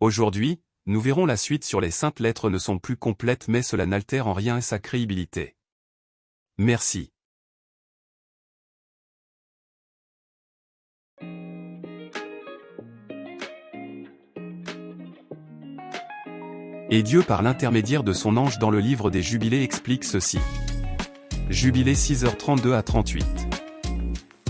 Aujourd'hui, nous verrons la suite sur les saintes lettres ne sont plus complètes mais cela n'altère en rien sa crédibilité. Merci. Et Dieu par l'intermédiaire de son ange dans le livre des Jubilés explique ceci. Jubilé 6h32 à 38.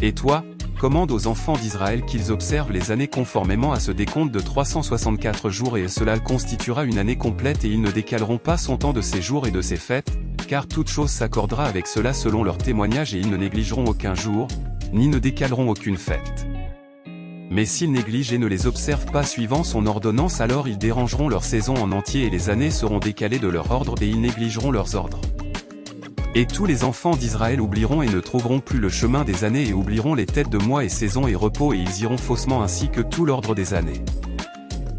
Et toi, commande aux enfants d'Israël qu'ils observent les années conformément à ce décompte de 364 jours et cela constituera une année complète et ils ne décaleront pas son temps de ses jours et de ses fêtes, car toute chose s'accordera avec cela selon leur témoignage et ils ne négligeront aucun jour, ni ne décaleront aucune fête. Mais s'ils négligent et ne les observent pas suivant son ordonnance alors ils dérangeront leur saison en entier et les années seront décalées de leur ordre et ils négligeront leurs ordres. Et tous les enfants d'Israël oublieront et ne trouveront plus le chemin des années et oublieront les têtes de mois et saisons et repos et ils iront faussement ainsi que tout l'ordre des années.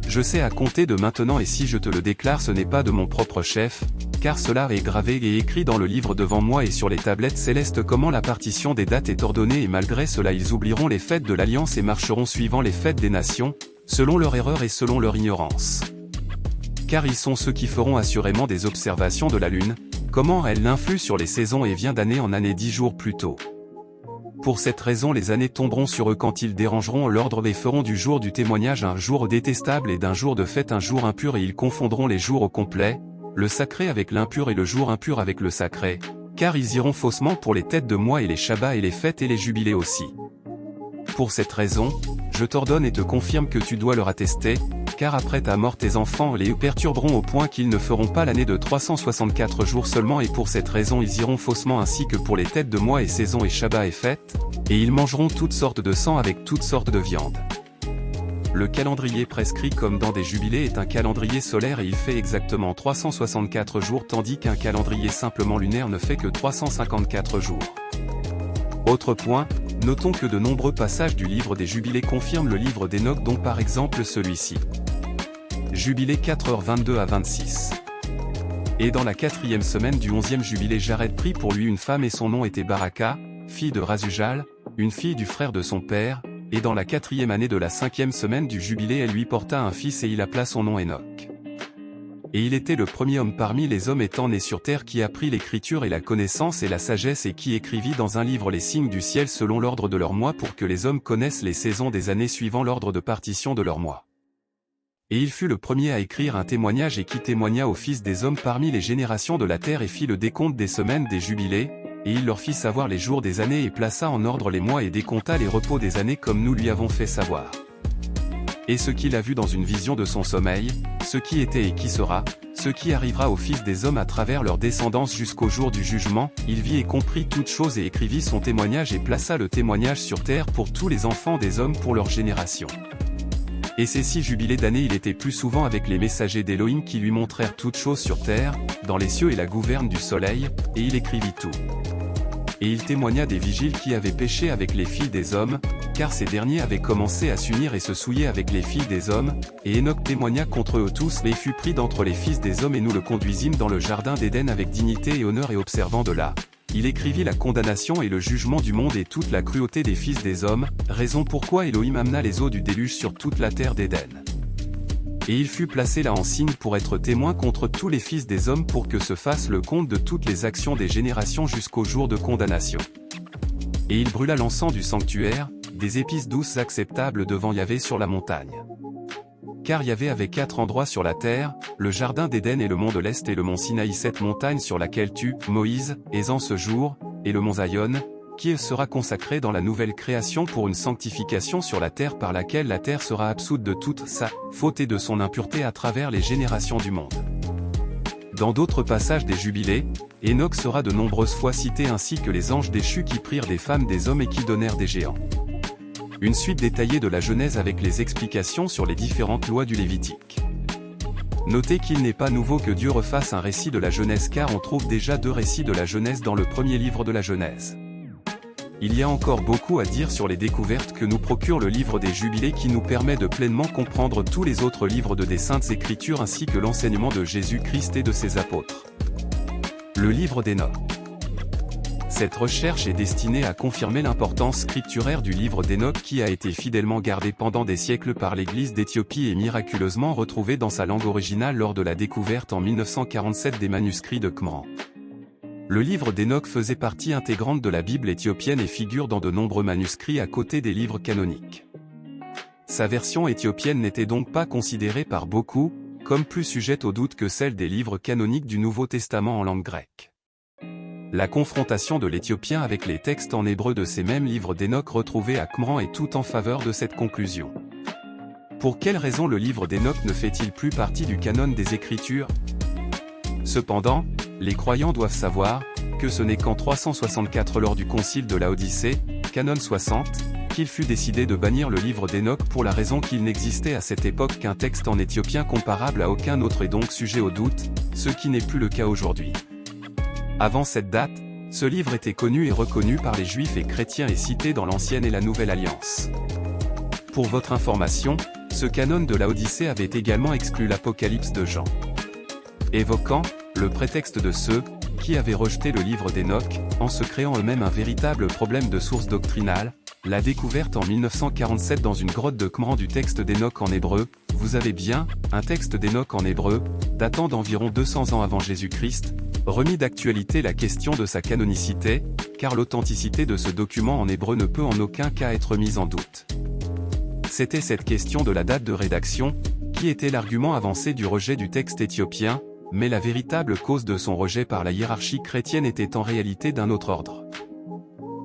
Je sais à compter de maintenant et si je te le déclare ce n'est pas de mon propre chef, car cela est gravé et écrit dans le livre devant moi et sur les tablettes célestes comment la partition des dates est ordonnée et malgré cela ils oublieront les fêtes de l'Alliance et marcheront suivant les fêtes des nations, selon leur erreur et selon leur ignorance. Car ils sont ceux qui feront assurément des observations de la lune, comment elle influe sur les saisons et vient d'année en année 10 jours plus tôt. Pour cette raison les années tomberont sur eux quand ils dérangeront l'ordre et feront du jour du témoignage un jour détestable et d'un jour de fête un jour impur et ils confondront les jours au complet, le sacré avec l'impur et le jour impur avec le sacré, car ils iront faussement pour les têtes de mois et les shabbats et les fêtes et les jubilés aussi. Pour cette raison, je t'ordonne et te confirme que tu dois leur attester, car après ta mort tes enfants les perturberont au point qu'ils ne feront pas l'année de 364 jours seulement et pour cette raison ils iront faussement ainsi que pour les têtes de mois et saisons et shabbats et fêtes, et ils mangeront toutes sortes de sang avec toutes sortes de viande. Le calendrier prescrit comme dans des jubilés est un calendrier solaire et il fait exactement 364 jours tandis qu'un calendrier simplement lunaire ne fait que 354 jours. Autre point, notons que de nombreux passages du livre des jubilés confirment le livre d'Enoch dont par exemple celui-ci. Jubilé 4h22 à 26. Et dans la 4e semaine du 11e jubilé Jared prit pour lui une femme et son nom était Baraka, fille de Razujal, une fille du frère de son père, et dans la 4e année de la 5e semaine du jubilé elle lui porta un fils et il appela son nom Enoch. Et il était le premier homme parmi les hommes étant né sur terre qui apprit l'écriture et la connaissance et la sagesse et qui écrivit dans un livre les signes du ciel selon l'ordre de leurs mois pour que les hommes connaissent les saisons des années suivant l'ordre de partition de leurs mois. Et il fut le premier à écrire un témoignage et qui témoigna aux fils des hommes parmi les générations de la terre et fit le décompte des semaines des jubilés, et il leur fit savoir les jours des années et plaça en ordre les mois et décompta les repos des années comme nous lui avons fait savoir. Et ce qu'il a vu dans une vision de son sommeil, ce qui était et qui sera, ce qui arrivera aux fils des hommes à travers leur descendance jusqu'au jour du jugement, il vit et comprit toutes choses et écrivit son témoignage et plaça le témoignage sur terre pour tous les enfants des hommes pour leur génération. Et ces 6 jubilés d'années il était plus souvent avec les messagers d'Élohim qui lui montrèrent toutes choses sur terre, dans les cieux et la gouverne du soleil, et il écrivit tout. Et il témoigna des vigiles qui avaient péché avec les filles des hommes, car ces derniers avaient commencé à s'unir et se souiller avec les filles des hommes, et Enoch témoigna contre eux tous et fut pris d'entre les fils des hommes et nous le conduisîmes dans le jardin d'Éden avec dignité et honneur et observant de là. Il écrivit la condamnation et le jugement du monde et toute la cruauté des fils des hommes, raison pourquoi Elohim amena les eaux du déluge sur toute la terre d'Éden. Et il fut placé là en signe pour être témoin contre tous les fils des hommes pour que se fasse le compte de toutes les actions des générations jusqu'au jour de condamnation. Et il brûla l'encens du sanctuaire, des épices douces acceptables devant Yahvé sur la montagne. Car Yahvé avait 4 endroits sur la terre, le jardin d'Éden et le mont de l'Est et le mont Sinaï cette montagne sur laquelle tu, Moïse, es en ce jour, et le mont Zaïon, qui sera consacré dans la nouvelle création pour une sanctification sur la terre par laquelle la terre sera absoute de toute sa faute et de son impureté à travers les générations du monde. Dans d'autres passages des jubilés, Enoch sera de nombreuses fois cité ainsi que les anges déchus qui prirent des femmes des hommes et qui donnèrent des géants. Une suite détaillée de la Genèse avec les explications sur les différentes lois du Lévitique. Notez qu'il n'est pas nouveau que Dieu refasse un récit de la Genèse car on trouve déjà 2 récits de la Genèse dans le premier livre de la Genèse. Il y a encore beaucoup à dire sur les découvertes que nous procure le livre des Jubilés qui nous permet de pleinement comprendre tous les autres livres des Saintes Écritures ainsi que l'enseignement de Jésus-Christ et de ses apôtres. Le livre d'Enoch. Cette recherche est destinée à confirmer l'importance scripturaire du livre d'Enoch qui a été fidèlement gardé pendant des siècles par l'Église d'Éthiopie et miraculeusement retrouvé dans sa langue originale lors de la découverte en 1947 des manuscrits de Qumran. Le livre d'Enoch faisait partie intégrante de la Bible éthiopienne et figure dans de nombreux manuscrits à côté des livres canoniques. Sa version éthiopienne n'était donc pas considérée par beaucoup comme plus sujette au doute que celle des livres canoniques du Nouveau Testament en langue grecque. La confrontation de l'Éthiopien avec les textes en hébreu de ces mêmes livres d'Enoch retrouvés à Qumran est tout en faveur de cette conclusion. Pour quelle raison le livre d'Enoch ne fait-il plus partie du canon des Écritures? Cependant, les croyants doivent savoir que ce n'est qu'en 364 lors du concile de Laodicée, canon 60, qu'il fut décidé de bannir le livre d'Enoch pour la raison qu'il n'existait à cette époque qu'un texte en éthiopien comparable à aucun autre et donc sujet au doute, ce qui n'est plus le cas aujourd'hui. Avant cette date, ce livre était connu et reconnu par les Juifs et chrétiens et cité dans l'Ancienne et la Nouvelle Alliance. Pour votre information, ce canon de Laodicée avait également exclu l'Apocalypse de Jean. Évoquant le prétexte de ceux qui avaient rejeté le livre d'Enoch, en se créant eux-mêmes un véritable problème de source doctrinale, la découverte en 1947 dans une grotte de Qumran du texte d'Enoch en hébreu, vous avez bien, un texte d'Enoch en hébreu, datant d'environ 200 ans avant Jésus-Christ, remis d'actualité la question de sa canonicité, car l'authenticité de ce document en hébreu ne peut en aucun cas être mise en doute. C'était cette question de la date de rédaction, qui était l'argument avancé du rejet du texte éthiopien, mais la véritable cause de son rejet par la hiérarchie chrétienne était en réalité d'un autre ordre.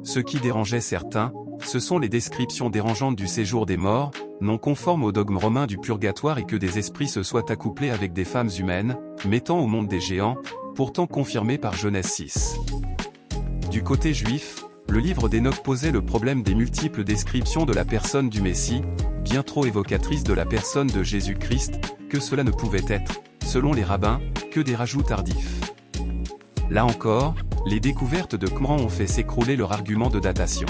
Ce qui dérangeait certains, ce sont les descriptions dérangeantes du séjour des morts, non conformes au dogme romain du purgatoire et que des esprits se soient accouplés avec des femmes humaines, mettant au monde des géants, pourtant confirmé par Genèse 6. Du côté juif, le livre d'Enoch posait le problème des multiples descriptions de la personne du Messie, bien trop évocatrices de la personne de Jésus-Christ, que cela ne pouvait être, selon les rabbins, que des rajouts tardifs. Là encore, les découvertes de Qumran ont fait s'écrouler leur argument de datation.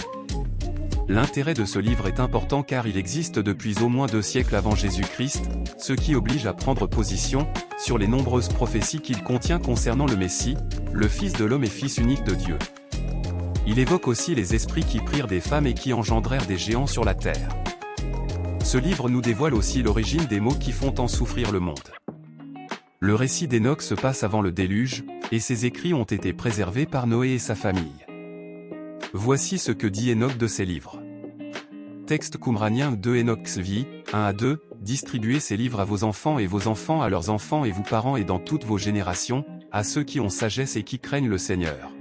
L'intérêt de ce livre est important car il existe depuis au moins 2 siècles avant Jésus-Christ, ce qui oblige à prendre position sur les nombreuses prophéties qu'il contient concernant le Messie, le Fils de l'homme et Fils unique de Dieu. Il évoque aussi les esprits qui prirent des femmes et qui engendrèrent des géants sur la terre. Ce livre nous dévoile aussi l'origine des maux qui font en souffrir le monde. Le récit d'Enoch se passe avant le déluge, et ses écrits ont été préservés par Noé et sa famille. Voici ce que dit Enoch de ses livres. Texte qumranien de Enoch Xvi, 1-2, distribuez ces livres à vos enfants et vos enfants à leurs enfants et vous parents et dans toutes vos générations, à ceux qui ont sagesse et qui craignent le Seigneur.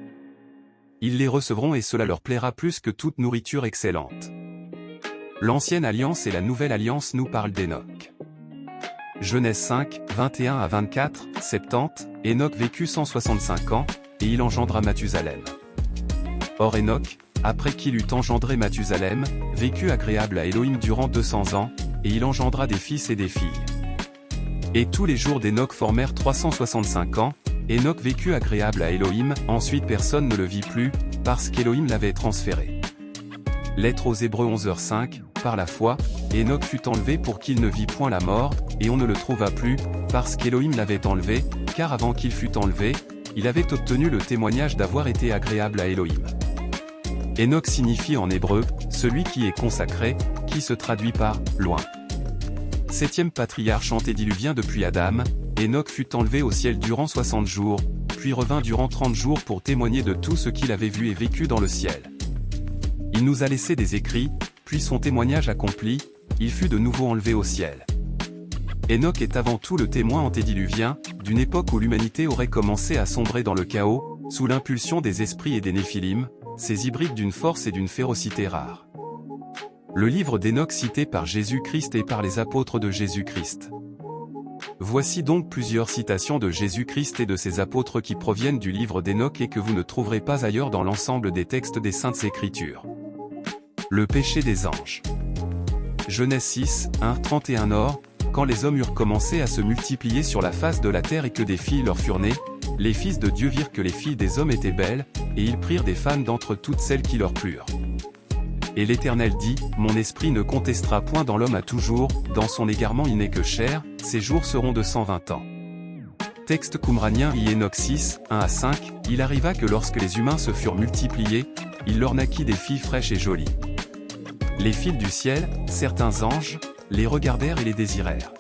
Ils les recevront et cela leur plaira plus que toute nourriture excellente. L'Ancienne Alliance et la Nouvelle Alliance nous parlent d'Enoch. Genèse 5, 21-24, 70, Enoch vécut 165 ans, et il engendra Mathusalem. Or Enoch, après qu'il eut engendré Mathusalem, vécut agréable à Elohim durant 200 ans, et il engendra des fils et des filles. Et tous les jours d'Enoch formèrent 365 ans, Enoch vécut agréable à Elohim, ensuite personne ne le vit plus, parce qu'Elohim l'avait transféré. Lettre aux Hébreux 11h5, par la foi, Enoch fut enlevé pour qu'il ne vît point la mort, et on ne le trouva plus, parce qu'Elohim l'avait enlevé, car avant qu'il fût enlevé, il avait obtenu le témoignage d'avoir été agréable à Elohim. Enoch signifie en hébreu, celui qui est consacré, qui se traduit par « loin ». 7e patriarche antédiluvien depuis Adam, Enoch fut enlevé au ciel durant 60 jours, puis revint durant 30 jours pour témoigner de tout ce qu'il avait vu et vécu dans le ciel. Il nous a laissé des écrits, puis son témoignage accompli, il fut de nouveau enlevé au ciel. Enoch est avant tout le témoin antédiluvien, d'une époque où l'humanité aurait commencé à sombrer dans le chaos, sous l'impulsion des esprits et des Néphilim, ces hybrides d'une force et d'une férocité rares. Le livre d'Enoch cité par Jésus-Christ et par les apôtres de Jésus-Christ. Voici donc plusieurs citations de Jésus-Christ et de ses apôtres qui proviennent du livre d'Enoch et que vous ne trouverez pas ailleurs dans l'ensemble des textes des Saintes Écritures. Le péché des anges. Genèse 6, 1-31 Or, quand les hommes eurent commencé à se multiplier sur la face de la terre et que des filles leur furent nées, les fils de Dieu virent que les filles des hommes étaient belles, et ils prirent des femmes d'entre toutes celles qui leur plurent. Et l'Éternel dit, mon esprit ne contestera point dans l'homme à toujours, dans son égarement il n'est que chair, ses jours seront de 120 ans. Texte qumranien Enoch 6, 1-5, il arriva que lorsque les humains se furent multipliés, il leur naquit des filles fraîches et jolies. Les fils du ciel, certains anges, les regardèrent et les désirèrent.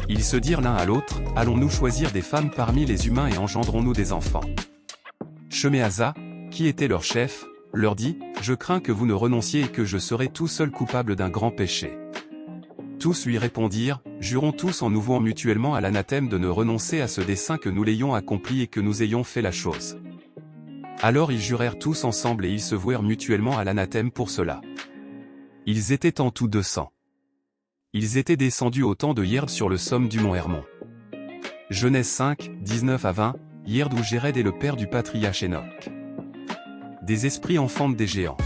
Ils se dirent l'un à l'autre, allons-nous choisir des femmes parmi les humains et engendrons-nous des enfants? Sheméaza, qui était leur chef, leur dit, je crains que vous ne renonciez et que je serai tout seul coupable d'un grand péché. Tous lui répondirent, jurons tous en nous vouant mutuellement à l'anathème de ne renoncer à ce dessein que nous l'ayons accompli et que nous ayons fait la chose. Alors ils jurèrent tous ensemble et ils se vouèrent mutuellement à l'anathème pour cela. Ils étaient en tout 200. Ils étaient descendus au temps de Yerd sur le somme du mont Hermon. Genèse 5, 19-20, Yerd ou Jéred est le père du patriarche Enoch. Des esprits enfantent des géants.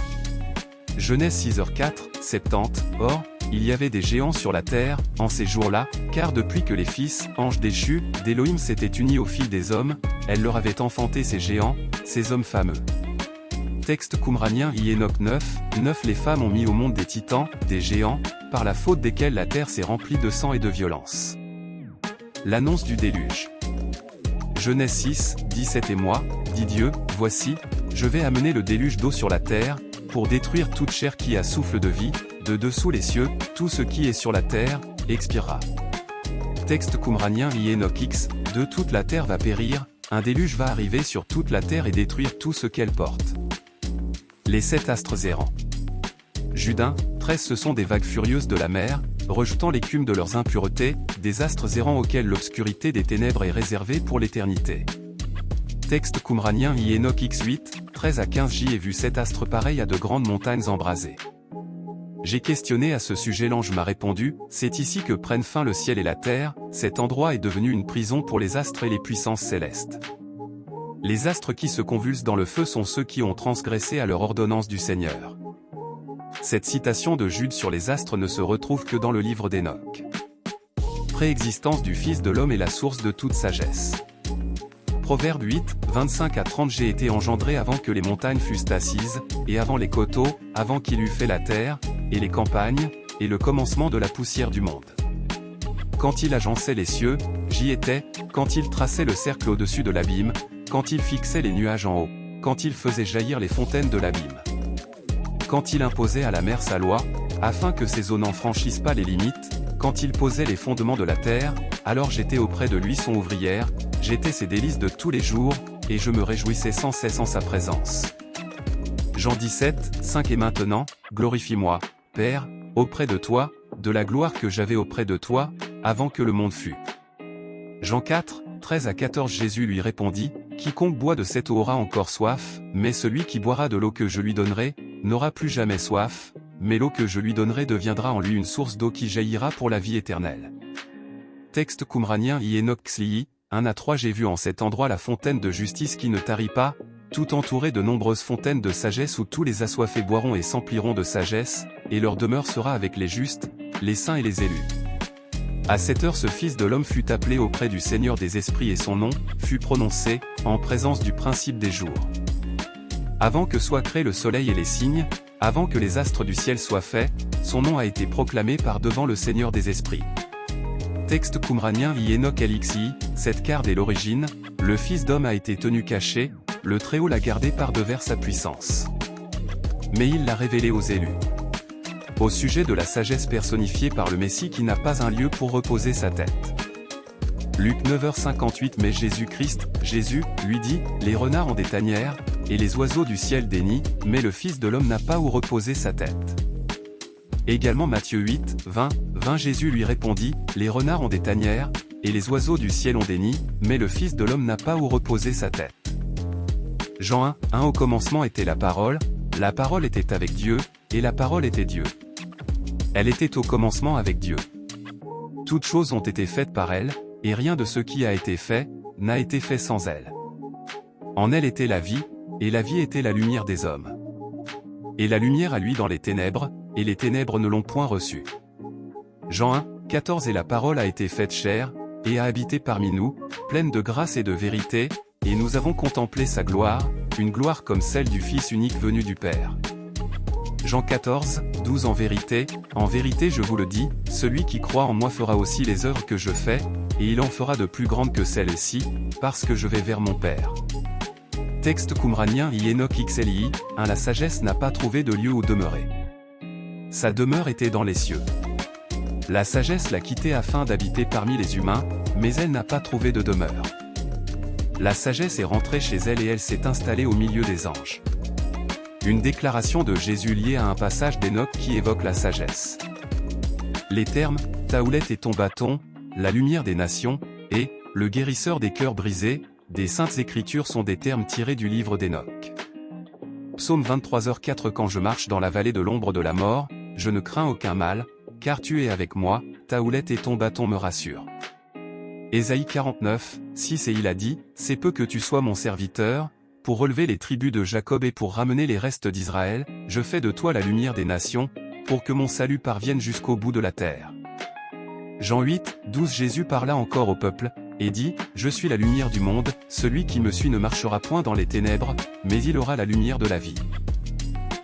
Genèse 6h4, 70, or, il y avait des géants sur la terre, en ces jours-là, car depuis que les fils, anges déchus, d'Élohim s'étaient unis aux filles des hommes, elle leur avait enfanté ces géants, ces hommes fameux. Texte qumranien Enoch 9, 9 Les femmes ont mis au monde des titans, des géants, par la faute desquels la terre s'est remplie de sang et de violence. L'annonce du déluge. Genèse 6, 17 Et moi, dit Dieu, voici, je vais amener le déluge d'eau sur la terre, pour détruire toute chair qui a souffle de vie, de dessous les cieux, tout ce qui est sur la terre, expirera. Texte qumranien Enoch X, de toute la terre va périr, un déluge va arriver sur toute la terre et détruire tout ce qu'elle porte. Les 7 astres errants. Judas, 13 Ce sont des vagues furieuses de la mer, rejetant l'écume de leurs impuretés, des astres errants auxquels l'obscurité des ténèbres est réservée pour l'éternité. Texte qumranien Enoch X8, 13-15 J'y ai vu 7 astres pareils à de grandes montagnes embrasées. J'ai questionné à ce sujet, l'ange m'a répondu, c'est ici que prennent fin le ciel et la terre, cet endroit est devenu une prison pour les astres et les puissances célestes. Les astres qui se convulsent dans le feu sont ceux qui ont transgressé à leur ordonnance du Seigneur. Cette citation de Jude sur les astres ne se retrouve que dans le livre d'Enoch. Préexistence du Fils de l'homme est la source de toute sagesse. Proverbe 8, 25-30 J'ai été engendré avant que les montagnes fussent assises, et avant les coteaux, avant qu'il eût fait la terre, et les campagnes, et le commencement de la poussière du monde. Quand il agençait les cieux, j'y étais, quand il traçait le cercle au-dessus de l'abîme, quand il fixait les nuages en haut, quand il faisait jaillir les fontaines de l'abîme. Quand il imposait à la mer sa loi, afin que ses eaux n'en franchissent pas les limites, quand il posait les fondements de la terre, alors j'étais auprès de lui son ouvrière, j'étais ses délices de tous les jours, et je me réjouissais sans cesse en sa présence. Jean 17, 5 Et maintenant, glorifie-moi, Père, auprès de toi, de la gloire que j'avais auprès de toi, avant que le monde fût. Jean 4, 13-14 Jésus lui répondit, quiconque boit de cette eau aura encore soif, mais celui qui boira de l'eau que je lui donnerai, n'aura plus jamais soif, mais l'eau que je lui donnerai deviendra en lui une source d'eau qui jaillira pour la vie éternelle. Texte qumranien Enoch Xli, 1-3 J'ai vu en cet endroit la fontaine de justice qui ne tarit pas, tout entourée de nombreuses fontaines de sagesse où tous les assoiffés boiront et s'empliront de sagesse, et leur demeure sera avec les justes, les saints et les élus. À cette heure ce Fils de l'homme fut appelé auprès du Seigneur des esprits et son nom, fut prononcé, en présence du principe des jours. Avant que soit créé le soleil et les signes, avant que les astres du ciel soient faits, son nom a été proclamé par devant le Seigneur des esprits. Texte qumranien Enoch LXI, cette carte est l'origine, le Fils d'homme a été tenu caché, le Très-Haut l'a gardé par devers sa puissance. Mais il l'a révélé aux élus. Au sujet de la sagesse personnifiée par le Messie qui n'a pas un lieu pour reposer sa tête. Luc 9h58 Mais Jésus-Christ, Jésus, lui dit, les renards ont des tanières, et les oiseaux du ciel des nids, mais le Fils de l'homme n'a pas où reposer sa tête. Également Matthieu 8, 20 Jésus lui répondit, les renards ont des tanières, et les oiseaux du ciel ont des nids, mais le Fils de l'homme n'a pas où reposer sa tête. Jean 1, 1 Au commencement était la parole était avec Dieu, et la parole était Dieu. Elle était au commencement avec Dieu. Toutes choses ont été faites par elle, et rien de ce qui a été fait, n'a été fait sans elle. En elle était la vie, et la vie était la lumière des hommes. Et la lumière a lui dans les ténèbres, et les ténèbres ne l'ont point reçue. Jean 1, 14 Et la parole a été faite chair, et a habité parmi nous, pleine de grâce et de vérité, et nous avons contemplé sa gloire, une gloire comme celle du Fils unique venu du Père. Jean 14, 12 En vérité je vous le dis, celui qui croit en moi fera aussi les œuvres que je fais, et il en fera de plus grandes que celles-ci, parce que je vais vers mon Père. Texte qumranien I Enoch XLI, 1 La sagesse n'a pas trouvé de lieu où demeurer. Sa demeure était dans les cieux. La sagesse l'a quitté afin d'habiter parmi les humains, mais elle n'a pas trouvé de demeure. La sagesse est rentrée chez elle et elle s'est installée au milieu des anges. Une déclaration de Jésus liée à un passage d'Enoch qui évoque la sagesse. Les termes « ta houlette et ton bâton »,« la lumière des nations » et « le guérisseur des cœurs brisés » des Saintes Écritures sont des termes tirés du livre d'Enoch. Psaume 23h4 Quand je marche dans la vallée de l'ombre de la mort, je ne crains aucun mal, car tu es avec moi, ta houlette et ton bâton me rassurent. Ésaïe 49, 6 Et il a dit, c'est peu que tu sois mon serviteur, pour relever les tribus de Jacob et pour ramener les restes d'Israël, je fais de toi la lumière des nations, pour que mon salut parvienne jusqu'au bout de la terre. Jean 8, 12 Jésus parla encore au peuple, et dit, je suis la lumière du monde, celui qui me suit ne marchera point dans les ténèbres, mais il aura la lumière de la vie.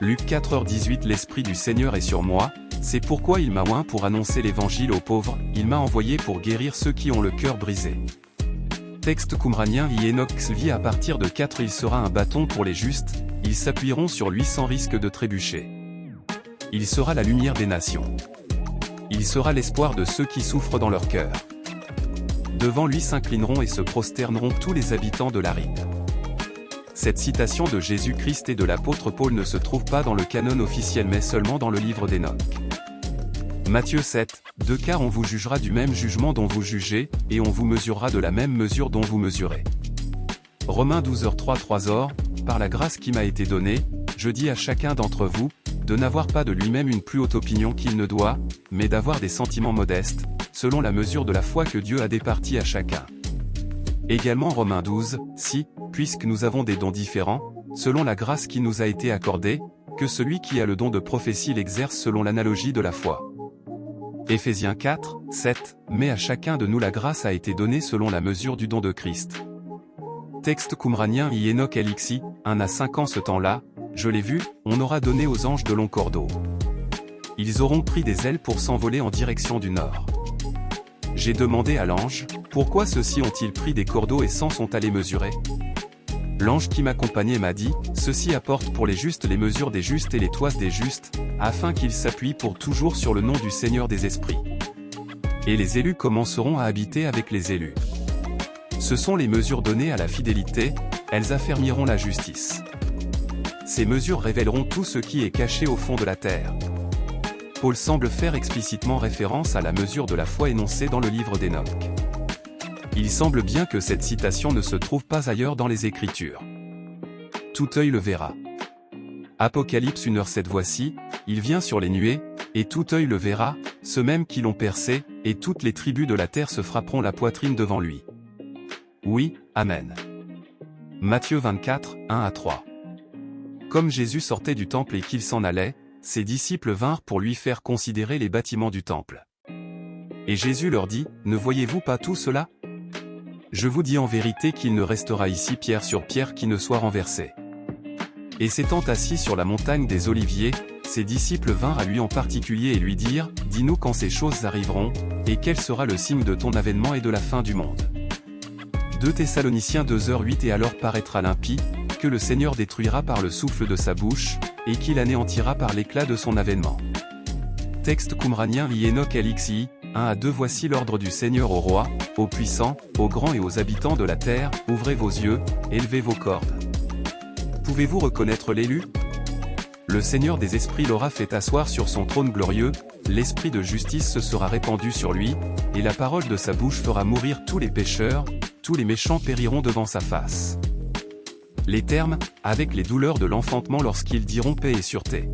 Luc 4h18 L'Esprit du Seigneur est sur moi, c'est pourquoi il m'a oint pour annoncer l'évangile aux pauvres, il m'a envoyé pour guérir ceux qui ont le cœur brisé. Texte qumranien I Enoch vit à partir de 4 Il sera un bâton pour les justes, ils s'appuieront sur lui sans risque de trébucher. Il sera la lumière des nations. Il sera l'espoir de ceux qui souffrent dans leur cœur. Devant lui s'inclineront et se prosterneront tous les habitants de la Ride. Cette citation de Jésus-Christ et de l'apôtre Paul ne se trouve pas dans le canon officiel mais seulement dans le livre d'Enoch. Matthieu 7, 2 Car on vous jugera du même jugement dont vous jugez, et on vous mesurera de la même mesure dont vous mesurez. Romains 12h3 3 Par la grâce qui m'a été donnée, je dis à chacun d'entre vous, de n'avoir pas de lui-même une plus haute opinion qu'il ne doit, mais d'avoir des sentiments modestes, selon la mesure de la foi que Dieu a départie à chacun. Également Romains 12, 6, puisque nous avons des dons différents, selon la grâce qui nous a été accordée, que celui qui a le don de prophétie l'exerce selon l'analogie de la foi. Éphésiens 4, 7, mais à chacun de nous la grâce a été donnée selon la mesure du don de Christ. Texte qumranien I Enoch LXI, 1 à 5 ans ce temps-là, je l'ai vu, on aura donné aux anges de longs cordeaux. Ils auront pris des ailes pour s'envoler en direction du nord. J'ai demandé à l'ange, pourquoi ceux-ci ont-ils pris des cordeaux et s'en sont allés mesurer? L'ange qui m'accompagnait m'a dit, ceux-ci apportent pour les justes les mesures des justes et les toises des justes, afin qu'ils s'appuient pour toujours sur le nom du Seigneur des esprits. Et les élus commenceront à habiter avec les élus. Ce sont les mesures données à la fidélité, elles affermiront la justice. Ces mesures révéleront tout ce qui est caché au fond de la terre. Paul semble faire explicitement référence à la mesure de la foi énoncée dans le livre d'Enoch. Il semble bien que cette citation ne se trouve pas ailleurs dans les Écritures. Tout œil le verra. Apocalypse 1h7 Voici, il vient sur les nuées, et tout œil le verra, ceux mêmes qui l'ont percé, et toutes les tribus de la terre se frapperont la poitrine devant lui. Oui, Amen. Matthieu 24, 1 à 3. Comme Jésus sortait du temple et qu'il s'en allait, ses disciples vinrent pour lui faire considérer les bâtiments du temple. Et Jésus leur dit, ne voyez-vous pas tout cela? Je vous dis en vérité qu'il ne restera ici pierre sur pierre qui ne soit renversée. Et s'étant assis sur la montagne des Oliviers, ses disciples vinrent à lui en particulier et lui dirent, dis-nous quand ces choses arriveront, et quel sera le signe de ton avènement et de la fin du monde. 2 Thessaloniciens 2h8 Et alors paraîtra l'impie, que le Seigneur détruira par le souffle de sa bouche, et qu'il anéantira par l'éclat de son avènement. Texte qumranien I Enoch LXI, 1 à 2 Voici l'ordre du Seigneur aux rois, aux puissants, aux grands et aux habitants de la terre, ouvrez vos yeux, élevez vos cordes. Pouvez-vous reconnaître l'élu? Le Seigneur des esprits l'aura fait asseoir sur son trône glorieux, l'esprit de justice se sera répandu sur lui, et la parole de sa bouche fera mourir tous les pécheurs, tous les méchants périront devant sa face. Les termes, avec les douleurs de l'enfantement lorsqu'ils diront paix et sûreté.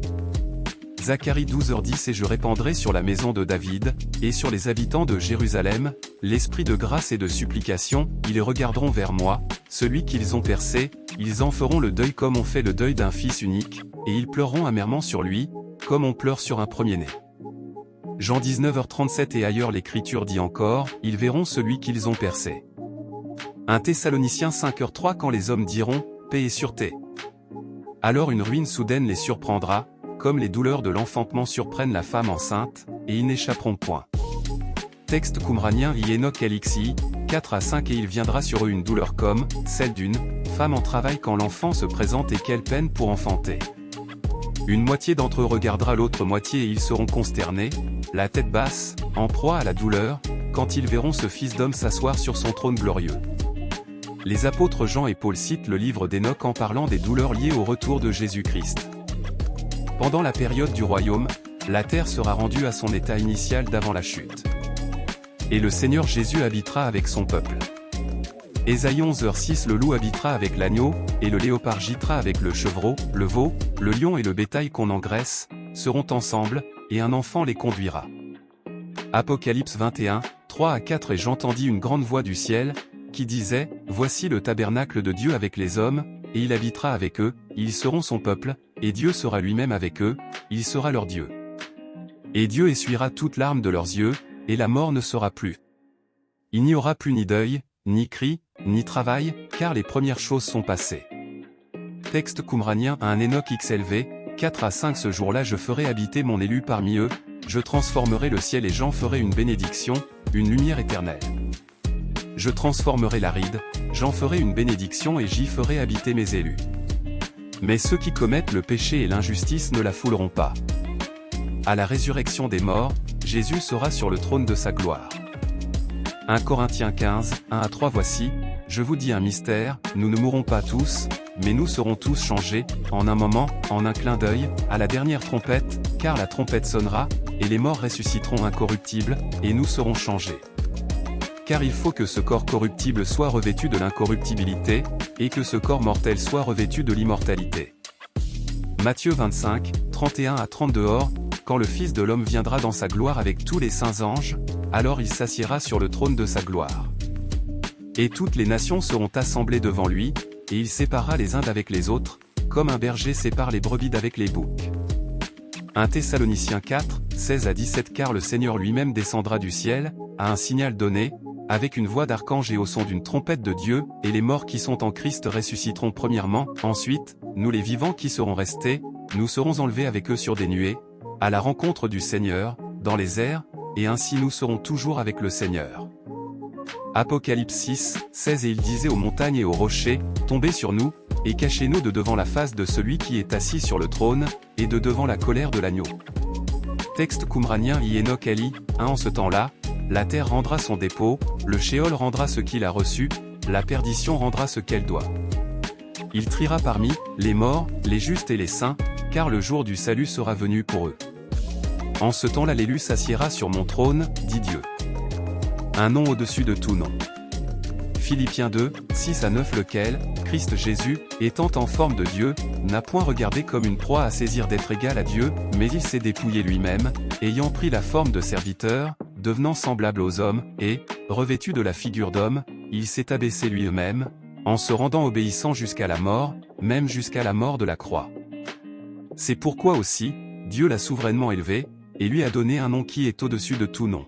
Zacharie 12h10 Et je répandrai sur la maison de David, et sur les habitants de Jérusalem, l'esprit de grâce et de supplication, ils regarderont vers moi, celui qu'ils ont percé, ils en feront le deuil comme on fait le deuil d'un fils unique, et ils pleureront amèrement sur lui, comme on pleure sur un premier-né. Jean 19h37 Et ailleurs l'Écriture dit encore, ils verront celui qu'ils ont percé. 1 Thessaloniciens 5h3 Quand les hommes diront, paix et sûreté. Alors une ruine soudaine les surprendra, comme les douleurs de l'enfantement surprennent la femme enceinte, et ils n'échapperont point. Texte qumranien Enoch LXI, 4 à 5 Et il viendra sur eux une douleur comme celle d'une femme en travail quand l'enfant se présente et qu'elle peine pour enfanter. Une moitié d'entre eux regardera l'autre moitié et ils seront consternés, la tête basse, en proie à la douleur, quand ils verront ce Fils d'homme s'asseoir sur son trône glorieux. Les apôtres Jean et Paul citent le livre d'Enoch en parlant des douleurs liées au retour de Jésus-Christ. Pendant la période du royaume, la terre sera rendue à son état initial d'avant la chute. Et le Seigneur Jésus habitera avec son peuple. Ésaïe 11h6 Le loup habitera avec l'agneau, et le léopard gîtera avec le chevreau, le veau, le lion et le bétail qu'on engraisse, seront ensemble, et un enfant les conduira. Apocalypse 21, 3 à 4 Et j'entendis une grande voix du ciel, qui disait, Voici le tabernacle de Dieu avec les hommes, et il habitera avec eux, ils seront son peuple, et Dieu sera lui-même avec eux, il sera leur Dieu. Et Dieu essuiera toute larme de leurs yeux, et la mort ne sera plus. Il n'y aura plus ni deuil, ni cri, ni travail, car les premières choses sont passées. Texte qumranien à un Enoch XLV, 4 à 5 Ce jour-là je ferai habiter mon élu parmi eux, je transformerai le ciel et j'en ferai une bénédiction, une lumière éternelle. Je transformerai l'aride, j'en ferai une bénédiction et j'y ferai habiter mes élus. Mais ceux qui commettent le péché et l'injustice ne la fouleront pas. À la résurrection des morts, Jésus sera sur le trône de sa gloire. 1 Corinthiens 15, 1 à 3 Voici, je vous dis un mystère, nous ne mourrons pas tous, mais nous serons tous changés, en un moment, en un clin d'œil, à la dernière trompette, car la trompette sonnera, et les morts ressusciteront incorruptibles, et nous serons changés. Car il faut que ce corps corruptible soit revêtu de l'incorruptibilité, et que ce corps mortel soit revêtu de l'immortalité. Matthieu 25, 31 à 32 Or, quand le Fils de l'homme viendra dans sa gloire avec tous les saints anges, alors il s'assiera sur le trône de sa gloire. Et toutes les nations seront assemblées devant lui, et il séparera les uns d'avec les autres, comme un berger sépare les brebis d'avec les boucs. 1 Thessaloniciens 4, 16 à 17 Car le Seigneur lui-même descendra du ciel, à un signal donné, avec une voix d'archange et au son d'une trompette de Dieu, et les morts qui sont en Christ ressusciteront premièrement, ensuite, nous les vivants qui serons restés, nous serons enlevés avec eux sur des nuées, à la rencontre du Seigneur, dans les airs, et ainsi nous serons toujours avec le Seigneur. Apocalypse 6, 16 Et il disait aux montagnes et aux rochers, Tombez sur nous, et cachez-nous de devant la face de celui qui est assis sur le trône, et de devant la colère de l'agneau. Texte qumranien Enoch LI, 1 En ce temps-là, la terre rendra son dépôt, le Sheol rendra ce qu'il a reçu, la perdition rendra ce qu'elle doit. Il triera parmi les morts, les justes et les saints, car le jour du salut sera venu pour eux. En ce temps-là l'élu s'assiera sur mon trône, dit Dieu. Un nom au-dessus de tout nom. Philippiens 2, 6 à 9 Lequel, Christ Jésus, étant en forme de Dieu, n'a point regardé comme une proie à saisir d'être égal à Dieu, mais il s'est dépouillé lui-même, ayant pris la forme de serviteur, devenant semblable aux hommes, et, revêtu de la figure d'homme, il s'est abaissé lui-même, en se rendant obéissant jusqu'à la mort, même jusqu'à la mort de la croix. C'est pourquoi aussi, Dieu l'a souverainement élevé, et lui a donné un nom qui est au-dessus de tout nom.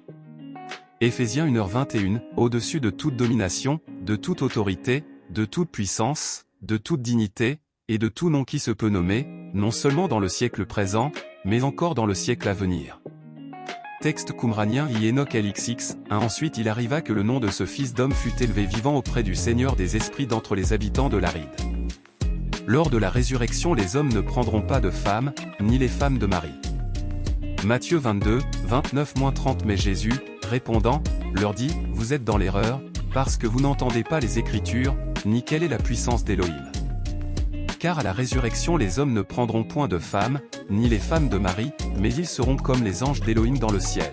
Éphésiens 1h21, au-dessus de toute domination, de toute autorité, de toute puissance, de toute dignité, et de tout nom qui se peut nommer, non seulement dans le siècle présent, mais encore dans le siècle à venir. Texte qumranien Enoch LXX, 1 Ensuite il arriva que le nom de ce Fils d'homme fut élevé vivant auprès du Seigneur des esprits d'entre les habitants de l'Aride. Lors de la résurrection les hommes ne prendront pas de femmes, ni les femmes de Marie. Matthieu 22, 29-30 Mais Jésus, répondant, leur dit, Vous êtes dans l'erreur, parce que vous n'entendez pas les Écritures, ni quelle est la puissance d'Élohim. Car à la résurrection les hommes ne prendront point de femmes, ni les femmes de Marie, mais ils seront comme les anges d'Élohim dans le ciel.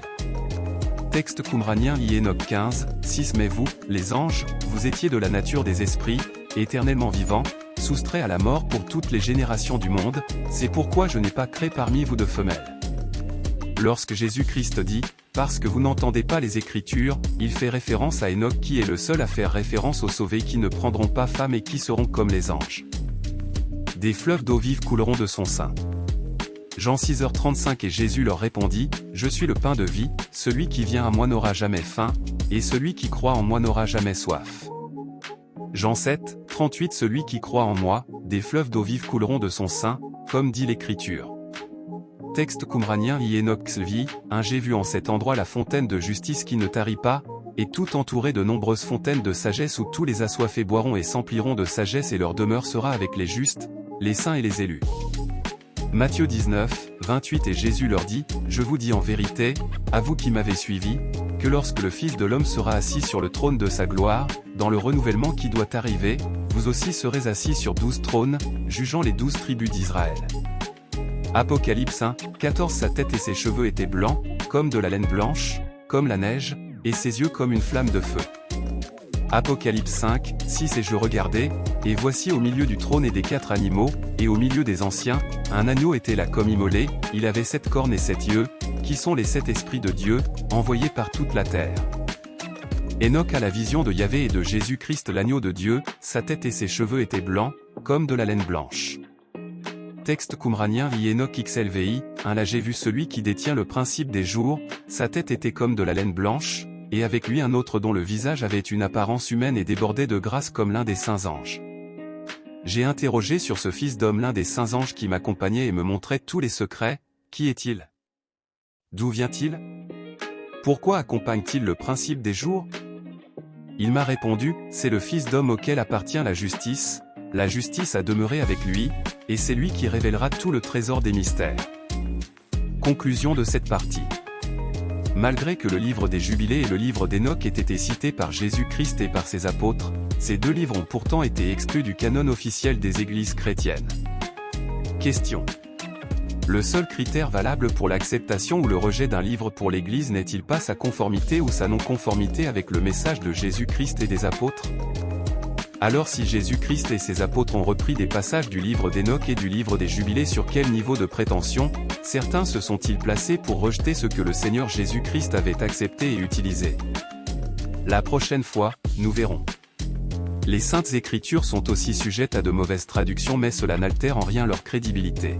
Texte qumranien Enoch 15, 6 Mais vous, les anges, vous étiez de la nature des esprits, éternellement vivants, soustraits à la mort pour toutes les générations du monde, c'est pourquoi je n'ai pas créé parmi vous de femelles. Lorsque Jésus-Christ dit, parce que vous n'entendez pas les Écritures, il fait référence à Enoch qui est le seul à faire référence aux sauvés qui ne prendront pas femme et qui seront comme les anges. Des fleuves d'eau vive couleront de son sein. Jean 6h35 Et Jésus leur répondit, Je suis le pain de vie, celui qui vient à moi n'aura jamais faim, et celui qui croit en moi n'aura jamais soif. Jean 7, 38 Celui qui croit en moi, des fleuves d'eau vive couleront de son sein, comme dit l'Écriture. Texte qumranien I Enoch Xlvi, j'ai vu en cet endroit la fontaine de justice qui ne tarit pas, et tout entouré de nombreuses fontaines de sagesse où tous les assoiffés boiront et s'empliront de sagesse et leur demeure sera avec les justes, les saints et les élus. Matthieu 19, 28 Et Jésus leur dit, je vous dis en vérité, à vous qui m'avez suivi, que lorsque le Fils de l'homme sera assis sur le trône de sa gloire, dans le renouvellement qui doit arriver, vous aussi serez assis sur 12 trônes, jugeant les 12 tribus d'Israël. Apocalypse 1, 14 Sa tête et ses cheveux étaient blancs, comme de la laine blanche, comme la neige, et ses yeux comme une flamme de feu. Apocalypse 5, 6 Et je regardais, et voici au milieu du trône et des 4 animaux, et au milieu des anciens, un agneau était là comme immolé, il avait 7 cornes et 7 yeux, qui sont les 7 esprits de Dieu, envoyés par toute la terre. Enoch a la vision de Yahvé et de Jésus-Christ l'agneau de Dieu, sa tête et ses cheveux étaient blancs, comme de la laine blanche. Texte qumranien I Enoch XLVI, là j'ai vu celui qui détient le principe des jours, sa tête était comme de la laine blanche, et avec lui un autre dont le visage avait une apparence humaine et débordait de grâce comme l'un des saints anges. J'ai interrogé sur ce fils d'homme l'un des saints anges qui m'accompagnait et me montrait tous les secrets, qui est-il? D'où vient-il? Pourquoi accompagne-t-il le principe des jours? Il m'a répondu, c'est le fils d'homme auquel appartient la justice a demeuré avec lui, et c'est lui qui révélera tout le trésor des mystères. Conclusion de cette partie. Malgré que le livre des Jubilés et le livre d'Enoch aient été cités par Jésus-Christ et par ses apôtres, ces deux livres ont pourtant été exclus du canon officiel des églises chrétiennes. Question. Le seul critère valable pour l'acceptation ou le rejet d'un livre pour l'Église n'est-il pas sa conformité ou sa non-conformité avec le message de Jésus-Christ et des apôtres? Alors si Jésus-Christ et ses apôtres ont repris des passages du livre d'Enoch et du livre des Jubilés, sur quel niveau de prétention certains se sont-ils placés pour rejeter ce que le Seigneur Jésus-Christ avait accepté et utilisé? La prochaine fois, nous verrons. Les Saintes Écritures sont aussi sujettes à de mauvaises traductions, mais cela n'altère en rien leur crédibilité.